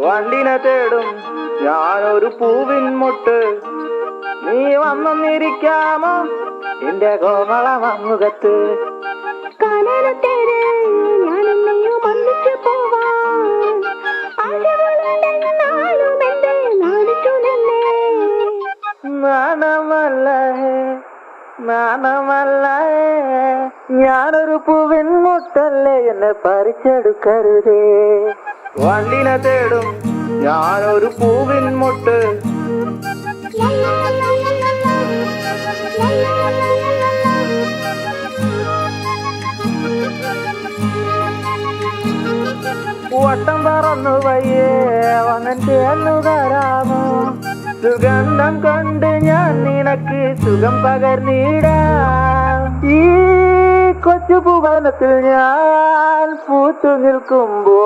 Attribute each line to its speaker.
Speaker 1: വണ്ടിനെ തേടും ഞാനൊരു പൂവിൻ മുട്ട്. നീ വന്നിരിക്കാമോ എന്റെ കോമള മുഖത്ത്? നാണമല്ല ഞാനൊരു പൂവിൻ മുട്ടല്ലേ, എന്നെ പറിച്ചെടുക്കരുതേ. വണ്ടിനെ തേടും ഞാനൊരു പൂവിൻ മുട്ട്. വട്ടം പറന്നു വയ്യേ വന്നെന്നു തരാമോ? സുഗന്ധം കൊണ്ട് ഞാൻ നിനക്ക് സുഖം പകർന്നിടാം. ഈ കൊച്ചു ഭുവനത്തിൽ ഞാൻ പൂത്തു നിൽക്കുമ്പോ